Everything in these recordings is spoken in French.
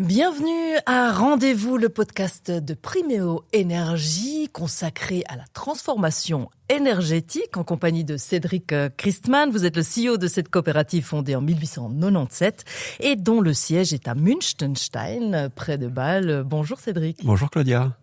Bienvenue à Rendez-vous, le podcast de Priméo Énergie consacré à la transformation énergétique en compagnie de Cédric Christman. Vous êtes le CEO de cette coopérative fondée en 1897 et dont le siège est à Münchenstein, près de Bâle. Bonjour Cédric. Bonjour Claudia.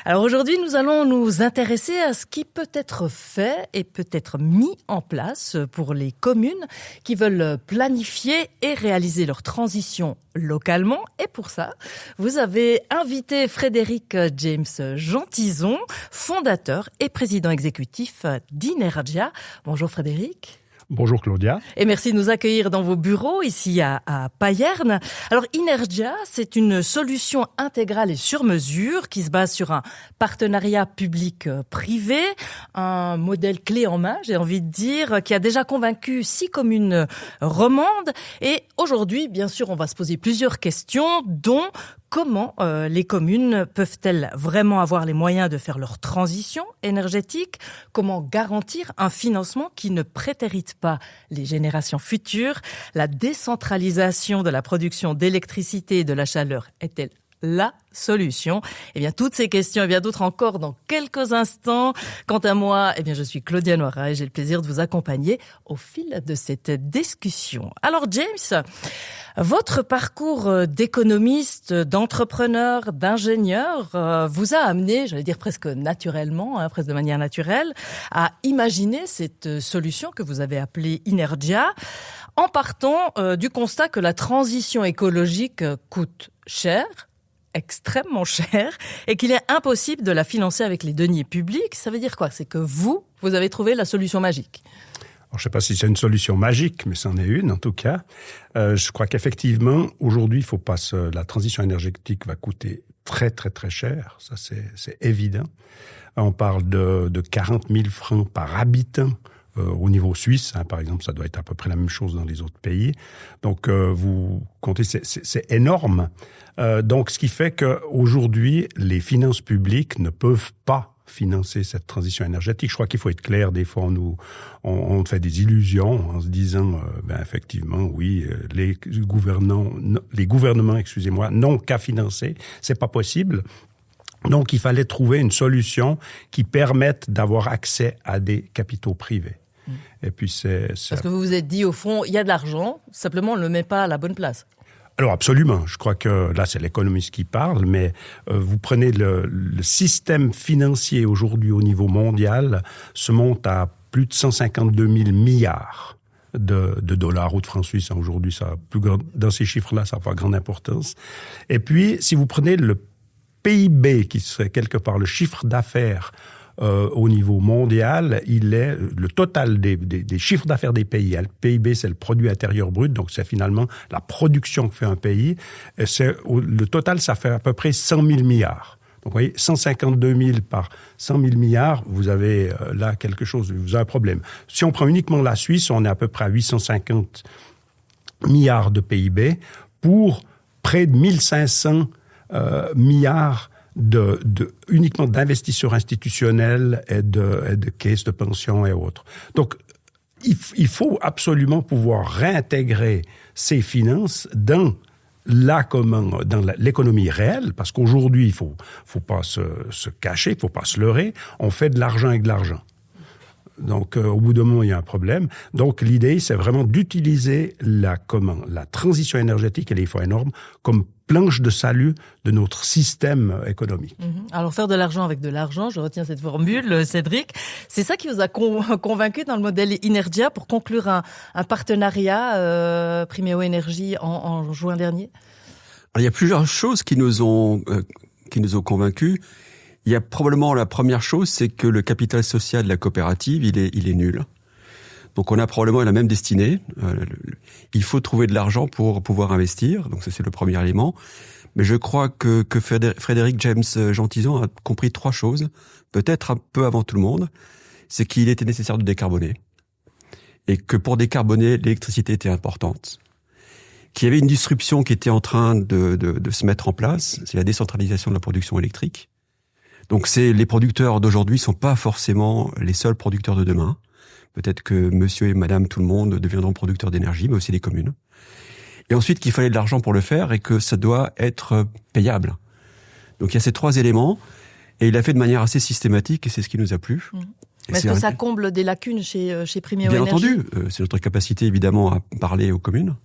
Alors aujourd'hui, nous allons nous intéresser à ce qui peut être fait et peut être mis en place pour les communes qui veulent planifier et réaliser leur transition localement. Et pour ça, vous avez invité Frédéric James Gentizon, fondateur et président exécutif d'Inergia. Bonjour Frédéric. Bonjour Claudia. Et merci de nous accueillir dans vos bureaux ici à Payerne. Alors Inergia, c'est une solution intégrale et sur mesure qui se base sur un partenariat public-privé, un modèle clé en main, j'ai envie de dire, qui a déjà convaincu 6 communes romandes. Et aujourd'hui, bien sûr, on va se poser plusieurs questions, dont comment les communes peuvent-elles vraiment avoir les moyens de faire leur transition énergétique? Comment garantir un financement qui ne prétérite pas les générations futures? La décentralisation de la production d'électricité et de la chaleur est-elle la solution? Eh bien, toutes ces questions et bien d'autres encore dans quelques instants. Quant à moi, eh bien, je suis Claudia Noirat et j'ai le plaisir de vous accompagner au fil de cette discussion. Alors, James, votre parcours d'économiste, d'entrepreneur, d'ingénieur vous a amené, j'allais dire presque naturellement, presque de manière naturelle, à imaginer cette solution que vous avez appelée Inergia, en partant du constat que la transition écologique coûte cher, extrêmement cher, et qu'il est impossible de la financer avec les deniers publics. Ça veut dire quoi? C'est que vous avez trouvé la solution magique. Alors, je ne sais pas si c'est une solution magique, mais c'en est une en tout cas. Je crois qu'effectivement, aujourd'hui, la transition énergétique va coûter très très très cher. Ça, c'est évident. On parle de 40 000 francs par habitant. Au niveau suisse, par exemple, ça doit être à peu près la même chose dans les autres pays. Donc, vous comptez, c'est énorme. Donc, ce qui fait qu'aujourd'hui, les finances publiques ne peuvent pas financer cette transition énergétique. Je crois qu'il faut être clair. Des fois, on fait des illusions en se disant, effectivement, oui, les gouvernements, n'ont qu'à financer. C'est pas possible. Donc, il fallait trouver une solution qui permette d'avoir accès à des capitaux privés. Et puis Parce que vous vous êtes dit, au fond, il y a de l'argent, simplement on ne le met pas à la bonne place. Alors absolument, je crois que là c'est l'économiste qui parle, mais vous prenez le système financier aujourd'hui au niveau mondial se monte à plus de 152 000 milliards de dollars ou de francs suisses. Aujourd'hui, dans ces chiffres-là, ça n'a pas grande importance. Et puis, si vous prenez le PIB, qui serait quelque part le chiffre d'affaires au niveau mondial, il est le total des chiffres d'affaires des pays. Le PIB, c'est le produit intérieur brut, donc c'est finalement la production que fait un pays. Le total, ça fait à peu près 100 000 milliards. Donc, vous voyez, 152 000 par 100 000 milliards, vous avez là quelque chose, vous avez un problème. Si on prend uniquement la Suisse, on est à peu près à 850 milliards de PIB pour près de 1500 milliards uniquement d'investisseurs institutionnels et de caisses de pension et autres. Donc, il faut absolument pouvoir réintégrer ces finances dans l'économie réelle, parce qu'aujourd'hui, il faut pas se cacher, il faut pas se leurrer. On fait de l'argent avec de l'argent. Donc, au bout d'un moment, il y a un problème. Donc, l'idée, c'est vraiment d'utiliser la transition énergétique et les efforts énormes comme planche de salut de notre système économique. Alors, faire de l'argent avec de l'argent, je retiens cette formule, Cédric. C'est ça qui vous a convaincu dans le modèle Inergia pour conclure un partenariat Priméo Énergie en juin dernier? Alors, il y a plusieurs choses qui nous ont convaincus. Il y a probablement la première chose, c'est que le capital social de la coopérative, il est nul. Donc on a probablement la même destinée. Il faut trouver de l'argent pour pouvoir investir. Donc ça, c'est le premier élément. Mais je crois que Frédéric James Gentizon a compris 3 choses, peut-être un peu avant tout le monde. C'est qu'il était nécessaire de décarboner. Et que pour décarboner, l'électricité était importante. Qu'il y avait une disruption qui était en train de se mettre en place. C'est la décentralisation de la production électrique. Donc les producteurs d'aujourd'hui sont pas forcément les seuls producteurs de demain. Peut-être que monsieur et madame tout le monde deviendront producteurs d'énergie, mais aussi les communes. et ensuite qu'il fallait de l'argent pour le faire et que ça doit être payable. Donc il y a ces 3 éléments, et il l'a fait de manière assez systématique, et c'est ce qui nous a plu. Mais est-ce que ça comble des lacunes chez Priméo Bien Énergie ? entendu, c'est notre capacité évidemment à parler aux communes,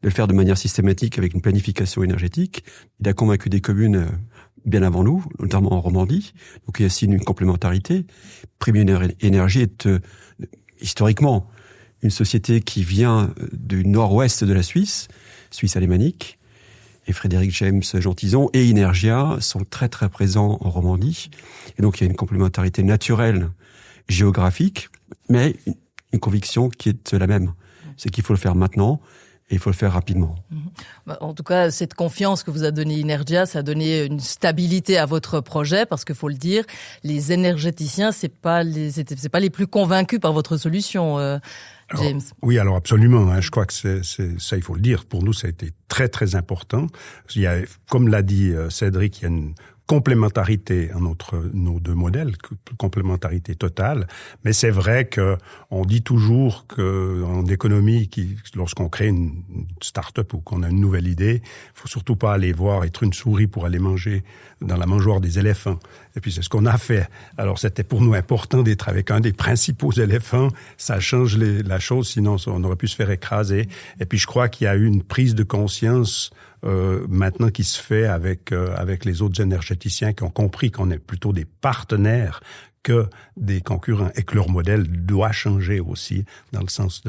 de le faire de manière systématique avec une planification énergétique. Il a convaincu des communes bien avant nous, notamment en Romandie, donc il y a aussi une complémentarité. Priméo Énergie est historiquement une société qui vient du nord-ouest de la Suisse alémanique, et Frédéric James Gentizon et Inergia sont très très présents en Romandie. Et donc il y a une complémentarité naturelle, géographique, mais une conviction qui est la même. C'est qu'il faut le faire maintenant et il faut le faire rapidement. En tout cas, cette confiance que vous a donnée Inergia, ça a donné une stabilité à votre projet, parce qu'il faut le dire, les énergéticiens, c'est pas les plus convaincus par votre solution. James. Oui, alors absolument. Je crois que c'est ça, il faut le dire. Pour nous, ça a été très très important. Il y a, comme l'a dit Cédric, il y a une complémentarité entre nos 2 modèles, complémentarité totale. Mais c'est vrai que on dit toujours que en économie, lorsqu'on crée une start-up ou qu'on a une nouvelle idée, faut surtout pas aller être une souris pour aller manger dans la mangeoire des éléphants. Et puis c'est ce qu'on a fait. Alors c'était pour nous important d'être avec un des principaux éléphants. Ça change la chose, sinon on aurait pu se faire écraser. Et puis je crois qu'il y a eu une prise de conscience maintenant qui se fait avec les autres énergéticiens qui ont compris qu'on est plutôt des partenaires que des concurrents et que leur modèle doit changer aussi dans le sens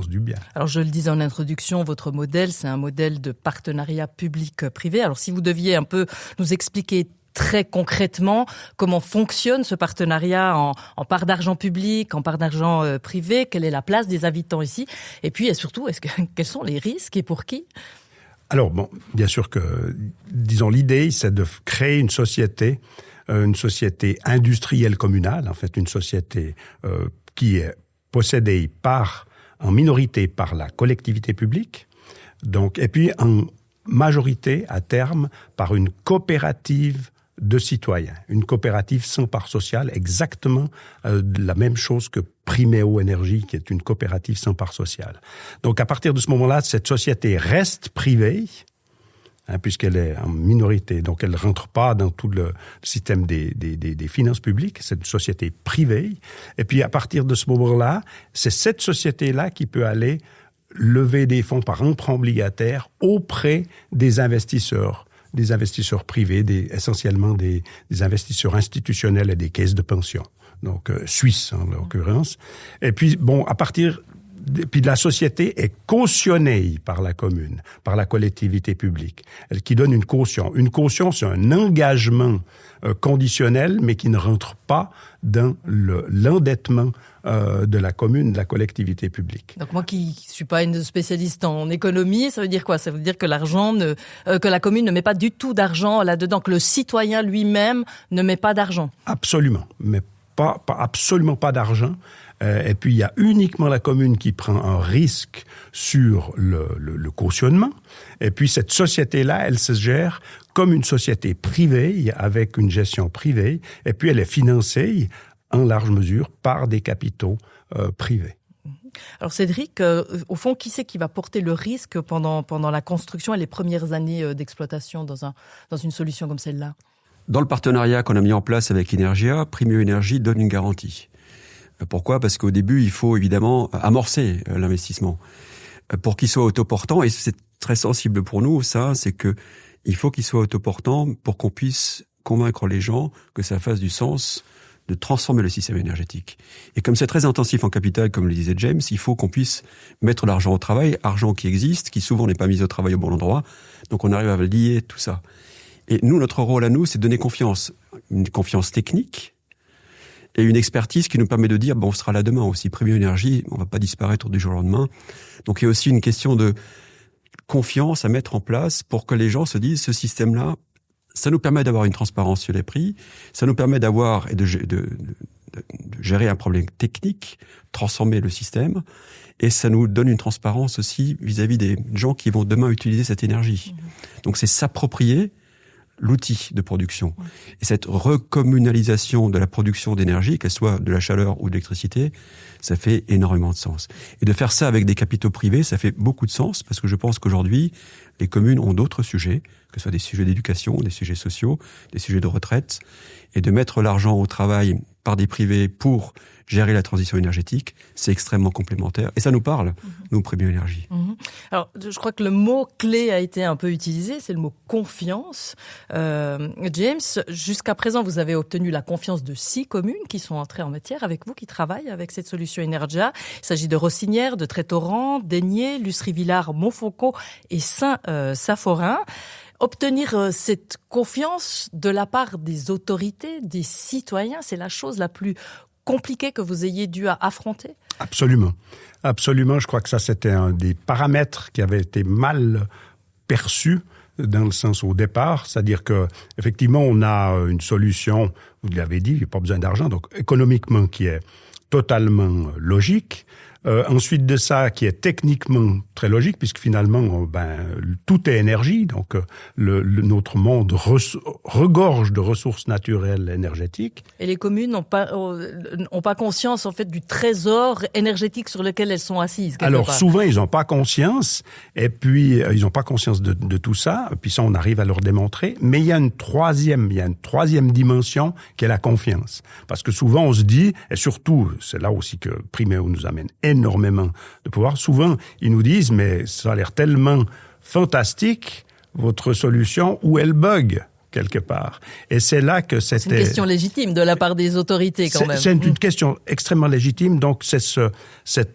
du bien. Alors je le disais en introduction, votre modèle, c'est un modèle de partenariat public-privé. Alors si vous deviez un peu nous expliquer très concrètement comment fonctionne ce partenariat en part d'argent public, en part d'argent privé, quelle est la place des habitants ici, et puis et surtout, quels sont les risques et pour qui ? Alors bon, bien sûr que, disons, l'idée, c'est de créer une société industrielle communale, en fait, une société qui est possédée en minorité par la collectivité publique, donc, et puis en majorité, à terme, par une coopérative de citoyens, une coopérative sans part sociale, exactement la même chose que Priméo Énergie, qui est une coopérative sans part sociale. Donc à partir de ce moment-là, cette société reste privée, puisqu'elle est en minorité, donc elle ne rentre pas dans tout le système des finances publiques, c'est une société privée, et puis à partir de ce moment-là, c'est cette société-là qui peut aller lever des fonds par emprunt obligataire auprès des investisseurs privés, essentiellement des investisseurs institutionnels et des caisses de pension, donc suisses en l'occurrence. Et puis bon, puis la société est cautionnée par la commune, par la collectivité publique, qui donne une caution. Une caution, c'est un engagement conditionnel, mais qui ne rentre pas dans l'endettement de la commune, de la collectivité publique. Donc moi qui suis pas une spécialiste en économie, ça veut dire quoi ? Ça veut dire que que la commune ne met pas du tout d'argent là-dedans, que le citoyen lui-même ne met pas d'argent. Absolument, mais absolument pas d'argent. Et puis il y a uniquement la commune qui prend un risque sur le cautionnement. Et puis cette société-là, elle se gère comme une société privée, avec une gestion privée, et puis elle est financée en large mesure par des capitaux privés. Alors Cédric, au fond, qui c'est qui va porter le risque pendant la construction et les premières années d'exploitation dans une solution comme celle-là ? Dans le partenariat qu'on a mis en place avec Inergia, Priméo Énergie donne une garantie. Pourquoi ? Parce qu'au début, il faut évidemment amorcer l'investissement pour qu'il soit autoportant, et c'est très sensible pour nous, ça, c'est que il faut qu'il soit autoportant pour qu'on puisse convaincre les gens que ça fasse du sens de transformer le système énergétique. Et comme c'est très intensif en capital, comme le disait James, il faut qu'on puisse mettre l'argent au travail, argent qui existe, qui souvent n'est pas mis au travail au bon endroit. Donc on arrive à lier tout ça. Et nous, notre rôle à nous, c'est de donner confiance. Une confiance technique et une expertise qui nous permet de dire, bon, on sera là demain aussi. Priméo Énergie, on va pas disparaître du jour au lendemain. Donc il y a aussi une question de confiance à mettre en place pour que les gens se disent, ce système-là, ça nous permet d'avoir une transparence sur les prix, ça nous permet d'avoir et de gérer un problème technique, transformer le système, et ça nous donne une transparence aussi vis-à-vis des gens qui vont demain utiliser cette énergie. Donc c'est s'approprier l'outil de production. Et cette recommunalisation de la production d'énergie, qu'elle soit de la chaleur ou de l'électricité, ça fait énormément de sens. Et de faire ça avec des capitaux privés, ça fait beaucoup de sens, parce que je pense qu'aujourd'hui, les communes ont d'autres sujets, que ce soit des sujets d'éducation, des sujets sociaux, des sujets de retraite, et de mettre l'argent au travail par des privés pour gérer la transition énergétique, c'est extrêmement complémentaire. Et ça nous parle, nous, Premium Énergie. Alors, je crois que le mot-clé a été un peu utilisé, c'est le mot confiance. James, jusqu'à présent, vous avez obtenu la confiance de 6 communes qui sont entrées en matière avec vous, qui travaillent avec cette solution Energia. Il s'agit de Rossinière, de Trétorrent, d'Aigné, Lussery-Villars, Montfaucon et Saint-Saphorin. Obtenir cette confiance de la part des autorités, des citoyens, c'est la chose la plus compliquée que vous ayez dû affronter? Absolument. Absolument. Je crois que ça, c'était un des paramètres qui avait été mal perçus dans le sens au départ. C'est-à-dire que, effectivement, on a une solution, vous l'avez dit, il n'y a pas besoin d'argent, donc économiquement qui est totalement logique. Ensuite de ça, qui est techniquement très logique, puisque finalement, tout est énergie, donc notre monde regorge de ressources naturelles énergétiques. Et les communes n'ont pas conscience en fait du trésor énergétique sur lequel elles sont assises. Alors souvent, ils n'ont pas conscience, et puis ils n'ont pas conscience de tout ça. Et puis ça, on arrive à leur démontrer. Mais il y a une troisième dimension qui est la confiance, parce que souvent on se dit, et surtout, c'est là aussi que Priméo nous amène énormément de pouvoir. Souvent, ils nous disent, mais ça a l'air tellement fantastique, votre solution, où elle bug quelque part. Et c'est là que c'était... C'est une question légitime de la part des autorités, quand même. C'est une question extrêmement légitime. Donc, c'est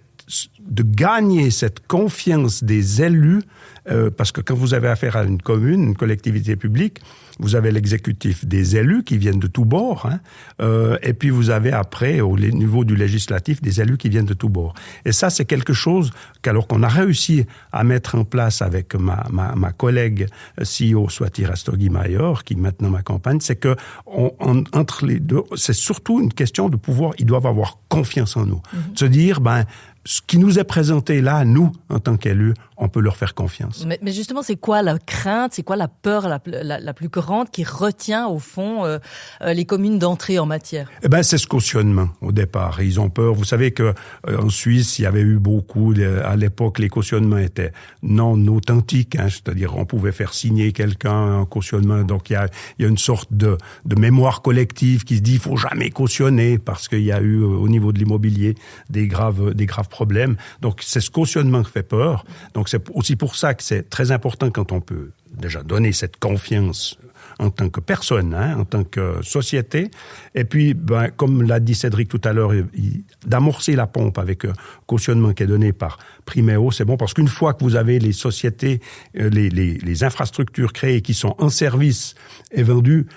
de gagner cette confiance des élus, parce que quand vous avez affaire à une commune, une collectivité publique, vous avez l'exécutif des élus qui viennent de tous bords, et puis vous avez après, au niveau du législatif, des élus qui viennent de tous bords. Et ça, c'est quelque chose qu'alors qu'on a réussi à mettre en place avec ma collègue CEO Swati Rastogi-Mayor, qui maintenant m'accompagne, c'est que entre les deux, c'est surtout une question de pouvoir, ils doivent avoir confiance en nous. Se dire, ce qui nous est présenté là, nous, en tant qu'élus, on peut leur faire confiance. Mais justement, c'est quoi la crainte, c'est quoi la peur la plus grande qui retient, au fond, les communes d'entrée en matière? C'est ce cautionnement, au départ. Ils ont peur. Vous savez que en Suisse, il y avait eu beaucoup, à l'époque, les cautionnements étaient non authentiques, c'est-à-dire on pouvait faire signer quelqu'un un cautionnement. Donc il y a une sorte de mémoire collective qui se dit, il faut jamais cautionner, parce qu'il y a eu, au niveau de l'immobilier, des graves problèmes. Donc c'est ce cautionnement qui fait peur. Donc c'est aussi pour ça que c'est très important quand on peut déjà donner cette confiance en tant que personne, en tant que société. Et puis, comme l'a dit Cédric tout à l'heure, d'amorcer la pompe avec un cautionnement qui est donné par Priméo, c'est bon, parce qu'une fois que vous avez les sociétés, les infrastructures créées qui sont en service et vendues,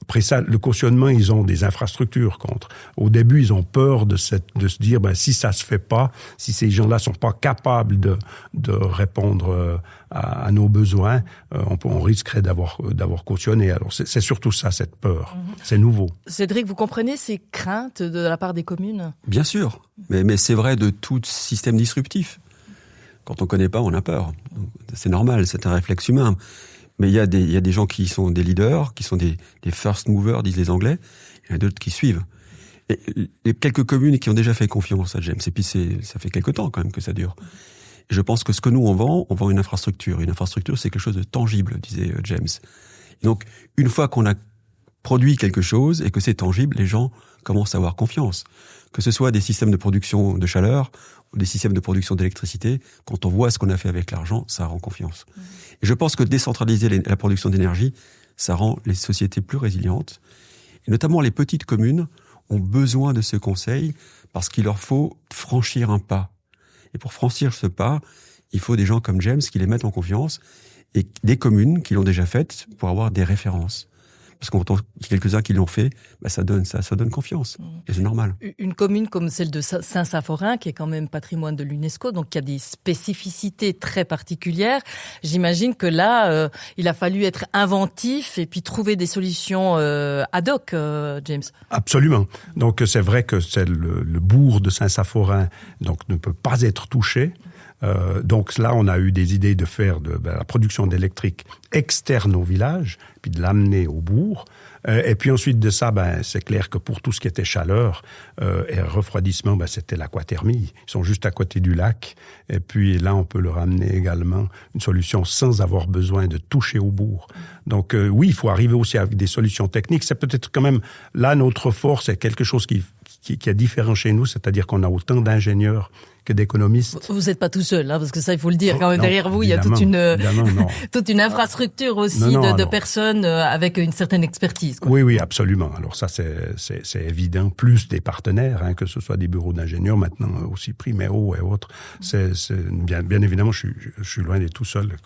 après ça, le cautionnement, ils ont des infrastructures contre. Au début, ils ont peur de se dire, si ça se fait pas, si ces gens-là sont pas capables de répondre à nos besoins, on risquerait d'avoir cautionné. Alors, c'est surtout ça, cette peur. C'est nouveau. Cédric, vous comprenez ces craintes de la part des communes? Bien sûr. Mais c'est vrai de tout système disruptif. Quand on connaît pas, on a peur. C'est normal, c'est un réflexe humain. Mais il y a des gens qui sont des leaders, qui sont des first movers, disent les Anglais. Il y en a d'autres qui suivent. Et les quelques communes qui ont déjà fait confiance à James, et puis ça fait quelque temps quand même que ça dure. Et je pense que ce que nous on vend une infrastructure. Une infrastructure, c'est quelque chose de tangible, disait James. Et donc, une fois qu'on a produit quelque chose et que c'est tangible, les gens commencent à avoir confiance. Que ce soit des systèmes de production de chaleur ou des systèmes de production d'électricité, quand on voit ce qu'on a fait avec l'argent, ça rend confiance. Et je pense que décentraliser la production d'énergie, ça rend les sociétés plus résilientes. Et notamment les petites communes ont besoin de ce conseil parce qu'il leur faut franchir un pas. Et pour franchir ce pas, il faut des gens comme James qui les mettent en confiance et des communes qui l'ont déjà faites pour avoir des références. Parce qu'en tant que quelques-uns qui l'ont fait, ça donne confiance. Et c'est normal. Une commune comme celle de Saint-Saphorin, qui est quand même patrimoine de l'UNESCO, donc il y a des spécificités très particulières. J'imagine que là, il a fallu être inventif et puis trouver des solutions ad hoc, James. Absolument. Donc c'est vrai que c'est le bourg de Saint-Saphorin, donc ne peut pas être touché. Donc là, on a eu des idées de faire la production d'électrique externe au village, puis de l'amener au bourg. Et puis ensuite de ça, c'est clair que pour tout ce qui était chaleur et refroidissement, c'était l'aquathermie. Ils sont juste à côté du lac. Et puis là, on peut leur amener également une solution sans avoir besoin de toucher au bourg. Donc oui, il faut arriver aussi avec des solutions techniques. C'est peut-être quand même là notre force, c'est quelque chose qui est différent chez nous, c'est-à-dire qu'on a autant d'ingénieurs que d'économistes. Vous n'êtes pas tout seul, parce que ça, il faut le dire. Quand même, non, derrière vous, il y a toute une infrastructure aussi de personnes avec une certaine expertise. Quoi. Oui, absolument. Alors ça, c'est évident. Plus des partenaires, que ce soit des bureaux d'ingénieurs, maintenant aussi Priméo et autres. C'est bien évidemment, je suis loin d'être tout seul.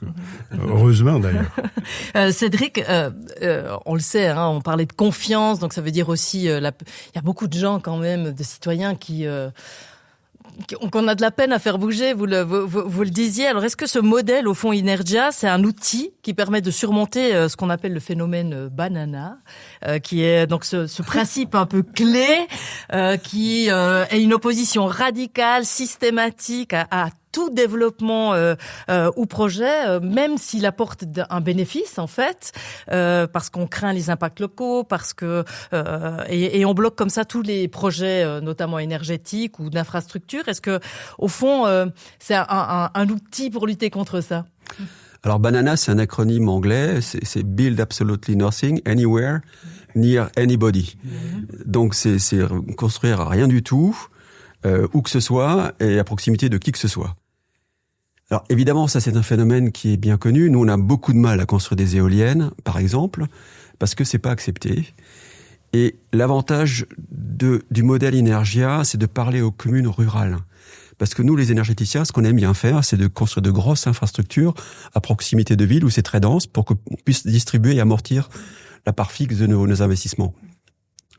Heureusement, d'ailleurs. Cédric, on le sait, on parlait de confiance, donc ça veut dire aussi, il y a beaucoup de gens quand même, de citoyens qu'on a de la peine à faire bouger, vous le disiez. Alors, est-ce que ce modèle, au fond, Inergia, c'est un outil qui permet de surmonter ce qu'on appelle le phénomène banana, qui est donc ce principe un peu clé, qui est une opposition radicale, systématique à tout développement ou projet, même s'il apporte un bénéfice en fait, parce qu'on craint les impacts locaux, parce que et on bloque comme ça tous les projets, notamment énergétiques ou d'infrastructures. Est-ce que au fond, c'est un outil pour lutter contre ça? Alors Banana, c'est un acronyme anglais. C'est Build Absolutely Nothing, Anywhere, Near Anybody. Donc c'est construire à rien du tout, où que ce soit, et à proximité de qui que ce soit. Alors évidemment, ça c'est un phénomène qui est bien connu. Nous, on a beaucoup de mal à construire des éoliennes, par exemple, parce que c'est pas accepté. Et l'avantage du modèle Inergia, c'est de parler aux communes rurales. Parce que nous, les énergéticiens, ce qu'on aime bien faire, c'est de construire de grosses infrastructures à proximité de villes où c'est très dense pour qu'on puisse distribuer et amortir la part fixe de nos investissements.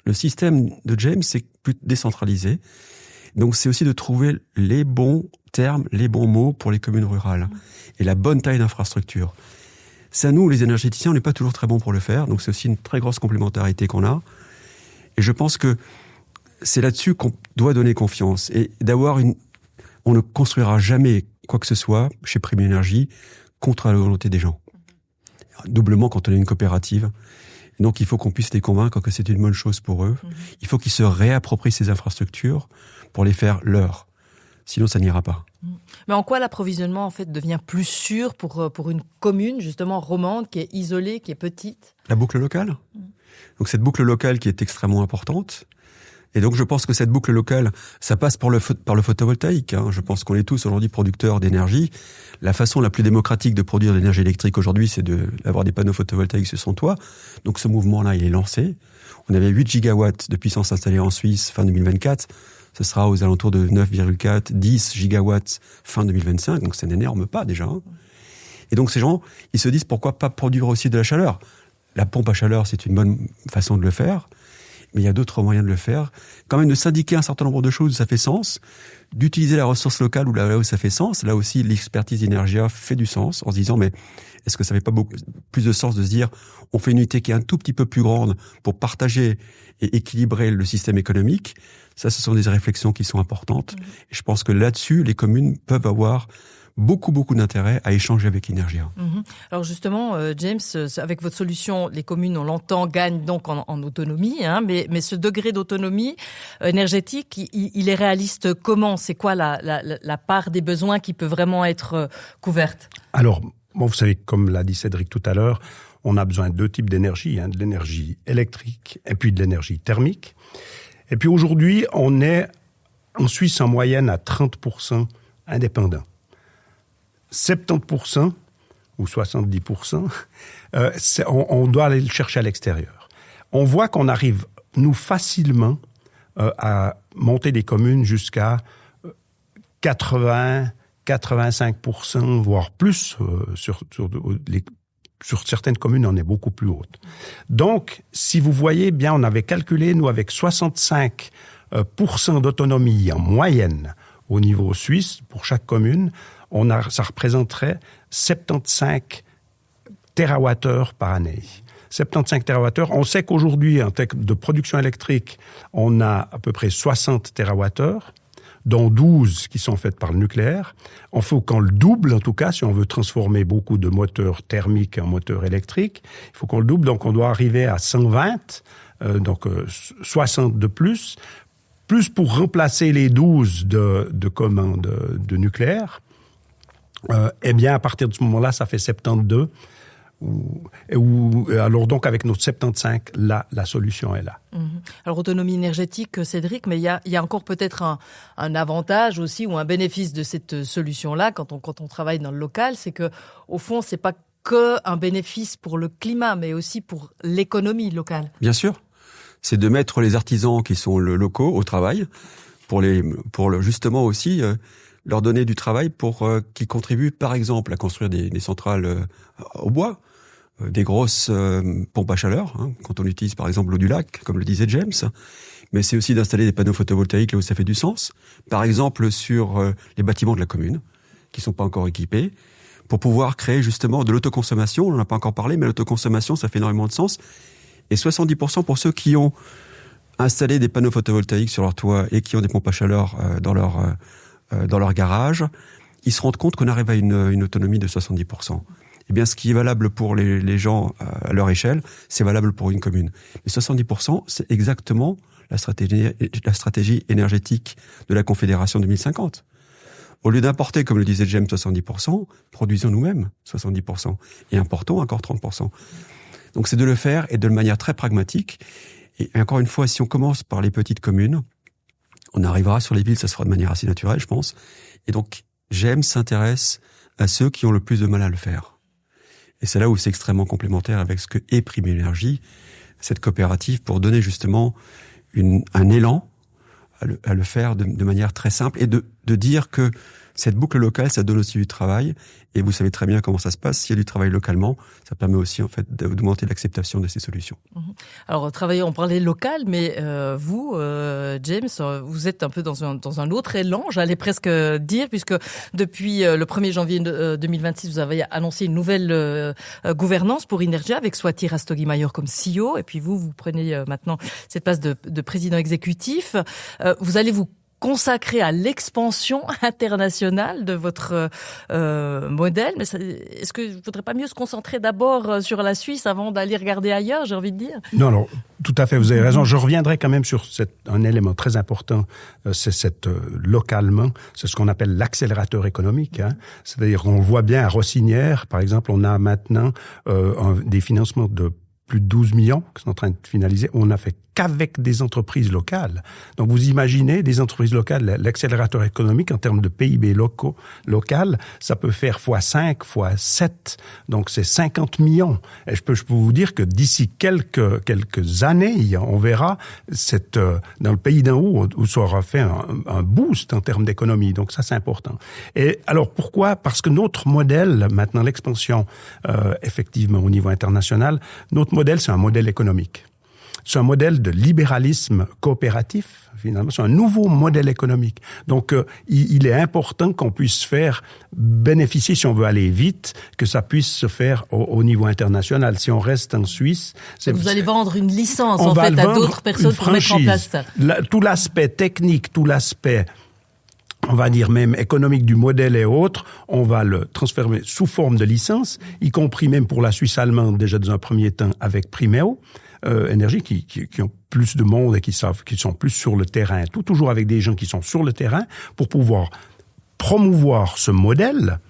Le système de James, c'est plus décentralisé. Donc, c'est aussi de trouver les bons termes, les bons mots pour les communes rurales et la bonne taille d'infrastructure. Ça, nous, les énergéticiens, on n'est pas toujours très bons pour le faire. Donc, c'est aussi une très grosse complémentarité qu'on a. Et je pense que c'est là-dessus qu'on doit donner confiance. Et on ne construira jamais quoi que ce soit chez Prime Énergie contre la volonté des gens. Doublement quand on est une coopérative. Donc, il faut qu'on puisse les convaincre que c'est une bonne chose pour eux. Il faut qu'ils se réapproprient ces infrastructures pour les faire leurs. Sinon, ça n'ira pas. Mais en quoi l'approvisionnement, en fait, devient plus sûr pour une commune, justement, romande, qui est isolée, qui est petite? La boucle locale. Donc, cette boucle locale qui est extrêmement importante. Et donc, je pense que cette boucle locale, ça passe par le photovoltaïque. Je pense qu'on est tous aujourd'hui producteurs d'énergie. La façon la plus démocratique de produire de l'énergie électrique aujourd'hui, c'est d'avoir des panneaux photovoltaïques sur son toit. Donc, ce mouvement-là, il est lancé. On avait 8 gigawatts de puissance installée en Suisse fin 2024. Ce sera aux alentours de 9,4, 10 gigawatts fin 2025. Donc, c'est un énorme pas déjà. Et donc, ces gens, ils se disent pourquoi pas produire aussi de la chaleur. La pompe à chaleur, c'est une bonne façon de le faire. Mais il y a d'autres moyens de le faire. Quand même de syndiquer un certain nombre de choses où ça fait sens, d'utiliser la ressource locale là où ça fait sens. Là aussi, l'expertise Inergia fait du sens en se disant, mais est-ce que ça fait pas beaucoup plus de sens de se dire, on fait une unité qui est un tout petit peu plus grande pour partager et équilibrer le système économique? Ça, ce sont des réflexions qui sont importantes. Et je pense que là-dessus, les communes peuvent avoir beaucoup d'intérêt à échanger avec Inergia. Alors justement, James, avec votre solution, les communes, on l'entend, gagnent donc en autonomie, mais ce degré d'autonomie énergétique, il est réaliste comment? C'est quoi la part des besoins qui peut vraiment être couverte? Alors, vous savez, comme l'a dit Cédric tout à l'heure, on a besoin de deux types d'énergie, de l'énergie électrique et puis de l'énergie thermique. Et puis aujourd'hui, on est en Suisse en moyenne à 30% indépendants. 70% ou 70%, on doit aller le chercher à l'extérieur. On voit qu'on arrive, nous, facilement à monter des communes jusqu'à 80, 85%, voire plus. Sur certaines communes, on est beaucoup plus haute. Donc, si vous voyez bien, on avait calculé, nous, avec 65% d'autonomie en moyenne au niveau suisse, pour chaque commune, ça représenterait 75 TWh par année. 75 TWh. On sait qu'aujourd'hui, en termes de production électrique, on a à peu près 60 TWh. dont 12 qui sont faites par le nucléaire. Il faut qu'on le double, en tout cas, si on veut transformer beaucoup de moteurs thermiques en moteurs électriques. Il faut qu'on le double, donc on doit arriver à 120, 60 de plus pour remplacer les 12 de commandes de nucléaire. Eh bien, à partir de ce moment-là, ça fait 72. Alors donc, avec notre 75, la solution est là. Alors, autonomie énergétique, Cédric, mais il y a encore peut-être un avantage aussi ou un bénéfice de cette solution-là quand on travaille dans le local, c'est que au fond, c'est pas que un bénéfice pour le climat, mais aussi pour l'économie locale. Bien sûr. C'est de mettre les artisans qui sont locaux au travail pour justement aussi leur donner du travail pour qu'ils contribuent, par exemple, à construire des centrales au bois, des grosses pompes à chaleur, quand on utilise par exemple l'eau du lac, comme le disait James. Mais c'est aussi d'installer des panneaux photovoltaïques là où ça fait du sens. Par exemple, sur les bâtiments de la commune, qui sont pas encore équipés, pour pouvoir créer justement de l'autoconsommation. On n'en a pas encore parlé, mais l'autoconsommation, ça fait énormément de sens. Et 70% pour ceux qui ont installé des panneaux photovoltaïques sur leur toit et qui ont des pompes à chaleur dans leur garage, ils se rendent compte qu'on arrive à une autonomie de 70%. Eh bien, ce qui est valable pour les gens à leur échelle, c'est valable pour une commune. Mais 70%, c'est exactement la stratégie énergétique de la Confédération 2050. Au lieu d'importer, comme le disait James, 70%, produisons nous-mêmes 70%. Et importons encore 30%. Donc c'est de le faire et de manière très pragmatique. Et encore une fois, si on commence par les petites communes, on arrivera sur les villes, ça se fera de manière assez naturelle, je pense. Et donc, James s'intéresse à ceux qui ont le plus de mal à le faire. Et c'est là où c'est extrêmement complémentaire avec ce que est Prime Énergie, cette coopérative, pour donner justement un élan à le faire de manière très simple et de dire que cette boucle locale, ça donne aussi du travail. Et vous savez très bien comment ça se passe. S'il y a du travail localement, ça permet aussi en fait d'augmenter l'acceptation de ces solutions. Alors, on parlait local, mais vous, James, vous êtes un peu dans un autre élan, j'allais presque dire, puisque depuis le 1er janvier 2026, vous avez annoncé une nouvelle gouvernance pour Inergia, avec Swati Rastogi-Mayor comme CEO, et puis vous prenez maintenant cette place de président exécutif. Vous allez vous consacré à l'expansion internationale de votre modèle. Mais est-ce que ne faudrait pas mieux se concentrer d'abord sur la Suisse avant d'aller regarder ailleurs, j'ai envie de dire? Non, alors, tout à fait, vous avez raison. Je reviendrai quand même sur un élément très important, c'est localement, c'est ce qu'on appelle l'accélérateur économique. C'est-à-dire qu'on voit bien à Rossinière, par exemple, on a maintenant des financements de plus de 12 millions qui sont en train de finaliser. On n'a fait qu'avec des entreprises locales. Donc, vous imaginez des entreprises locales, l'accélérateur économique en termes de PIB local, ça peut faire x5, x7. Donc, c'est 50 millions. Et je peux vous dire que d'ici quelques années, on verra dans le pays d'en haut où ça aura fait un boost en termes d'économie. Donc, ça, c'est important. Et alors, pourquoi? Parce que notre modèle, maintenant, l'expansion, effectivement, au niveau international, notre modèle, c'est un modèle économique. C'est un modèle de libéralisme coopératif, finalement. C'est un nouveau modèle économique. Donc, il est important qu'on puisse faire bénéficier, si on veut aller vite, que ça puisse se faire au niveau international. Si on reste en Suisse... Vous allez vendre une licence, en fait, à d'autres personnes pour mettre en place ça. Tout l'aspect technique, tout l'aspect... on va dire même économique du modèle et autres, on va le transformer sous forme de licence, y compris même pour la Suisse allemande, déjà dans un premier temps avec Primeo Énergie, qui ont plus de monde et qui sont plus sur le terrain, toujours avec des gens qui sont sur le terrain, pour pouvoir promouvoir ce modèle.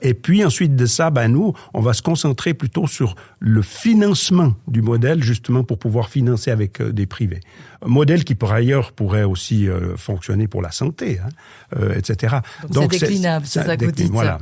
Et puis ensuite de ça, nous, on va se concentrer plutôt sur le financement du modèle, justement pour pouvoir financer avec des privés. Un modèle qui, par ailleurs, pourrait aussi fonctionner pour la santé, etc. Donc c'est déclinable, c'est ça que vous dites. Voilà.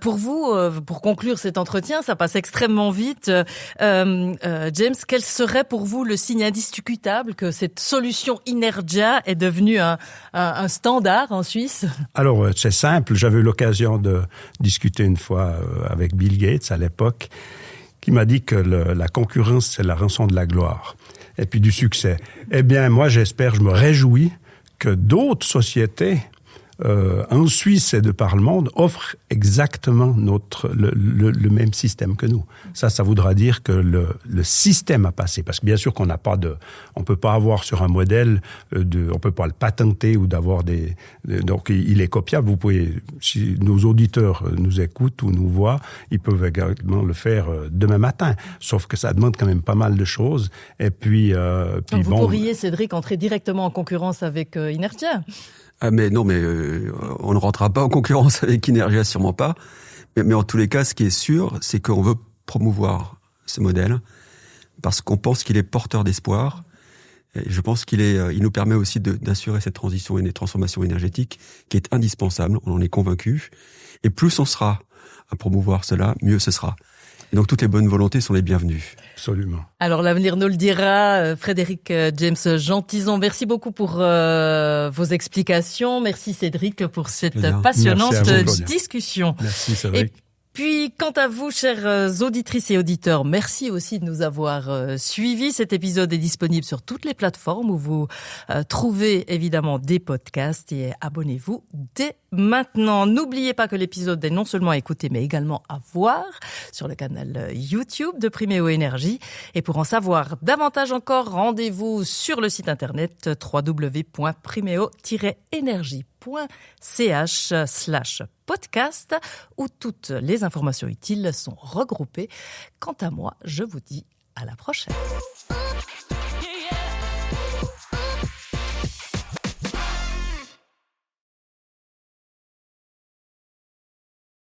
Pour vous, pour conclure cet entretien, ça passe extrêmement vite. James, quel serait pour vous le signe indiscutable que cette solution Inergia est devenue un standard en Suisse? Alors, c'est simple. J'avais eu l'occasion de discuter une fois avec Bill Gates à l'époque, qui m'a dit que la concurrence, c'est la rançon de la gloire et puis du succès. Eh bien, moi, je me réjouis que d'autres sociétés en Suisse et de par le monde offrent exactement le même système que nous. Ça voudra dire que le système a passé. Parce que bien sûr on peut pas avoir sur un modèle on peut pas le patenter ou d'avoir donc il est copiable. Vous pouvez, si nos auditeurs nous écoutent ou nous voient, ils peuvent également le faire demain matin. Sauf que ça demande quand même pas mal de choses. Et puis donc vous pourriez, Cédric, entrer directement en concurrence avec Inertia. Ah mais non, mais on ne rentrera pas en concurrence avec Inergia, sûrement pas. Mais en tous les cas, ce qui est sûr, c'est qu'on veut promouvoir ce modèle parce qu'on pense qu'il est porteur d'espoir. Et je pense il nous permet aussi d'assurer cette transition et une transformation énergétique qui est indispensable. On en est convaincu. Et plus on sera à promouvoir cela, mieux ce sera. Et donc toutes les bonnes volontés sont les bienvenues. Absolument. Alors l'avenir nous le dira. Frédéric James Jean-Tison, merci beaucoup pour vos explications. Merci Cédric pour cette passionnante discussion. Merci Cédric. Puis, quant à vous, chères auditrices et auditeurs, merci aussi de nous avoir suivis. Cet épisode est disponible sur toutes les plateformes où vous trouvez évidemment des podcasts et abonnez-vous dès maintenant. N'oubliez pas que l'épisode est non seulement à écouter mais également à voir sur le canal YouTube de Priméo Énergie. Et pour en savoir davantage encore, rendez-vous sur le site internet www.primeo-energie.ch/podcast où toutes les informations utiles sont regroupées. Quant à moi, je vous dis à la prochaine.